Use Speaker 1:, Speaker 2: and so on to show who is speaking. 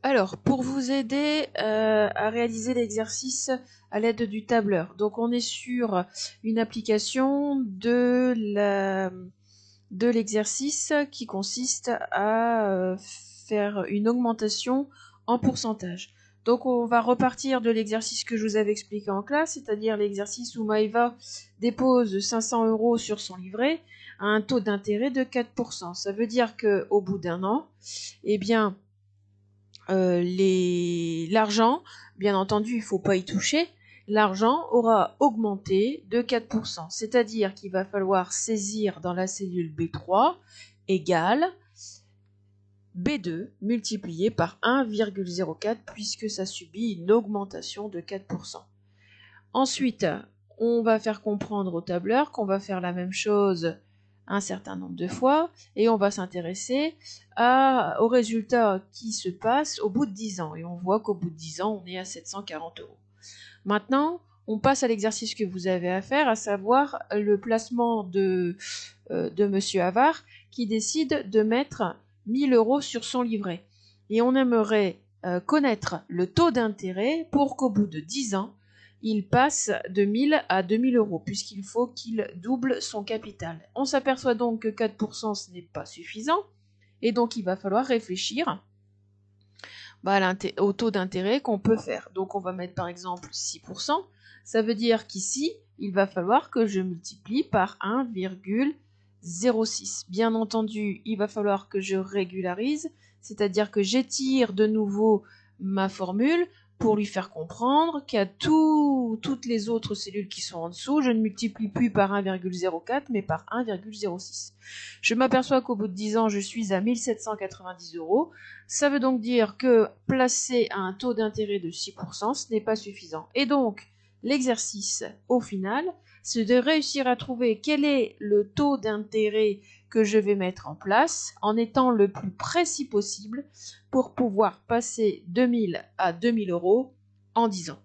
Speaker 1: Alors, pour vous aider à réaliser l'exercice à l'aide du tableur, donc on est sur une application de l'exercice qui consiste à faire une augmentation en pourcentage. Donc on va repartir de l'exercice que je vous avais expliqué en classe, c'est-à-dire l'exercice où Maëva dépose 500 € sur son livret à un taux d'intérêt de 4%. Ça veut dire qu'au bout d'un an, eh bien, l'argent, bien entendu, il ne faut pas y toucher, l'argent aura augmenté de 4%. C'est-à-dire qu'il va falloir saisir dans la cellule B3 égale B2 multiplié par 1,04 puisque ça subit une augmentation de 4%. Ensuite, on va faire comprendre au tableur qu'on va faire la même chose un certain nombre de fois et on va s'intéresser au résultat qui se passe au bout de 10 ans. Et on voit qu'au bout de 10 ans, on est à 740 €. Maintenant, on passe à l'exercice que vous avez à faire, à savoir le placement de Monsieur Havard qui décide de mettre 1000 € sur son livret. Et on aimerait connaître le taux d'intérêt pour qu'au bout de 10 ans, il passe de 1000 à 2000 €, puisqu'il faut qu'il double son capital. On s'aperçoit donc que 4% ce n'est pas suffisant, et donc il va falloir réfléchir au taux d'intérêt qu'on peut faire. Donc on va mettre par exemple 6%, ça veut dire qu'ici, il va falloir que je multiplie par 1,06. Bien entendu, il va falloir que je régularise, c'est-à-dire que j'étire de nouveau ma formule pour lui faire comprendre qu'à toutes les autres cellules qui sont en dessous, je ne multiplie plus par 1,04 mais par 1,06. Je m'aperçois qu'au bout de 10 ans, je suis à 1790 €. Ça veut donc dire que placé à un taux d'intérêt de 6%, ce n'est pas suffisant. Et donc, l'exercice, au final, c'est de réussir à trouver quel est le taux d'intérêt que je vais mettre en place en étant le plus précis possible pour pouvoir passer de 1000 à 2000 € en 10 ans.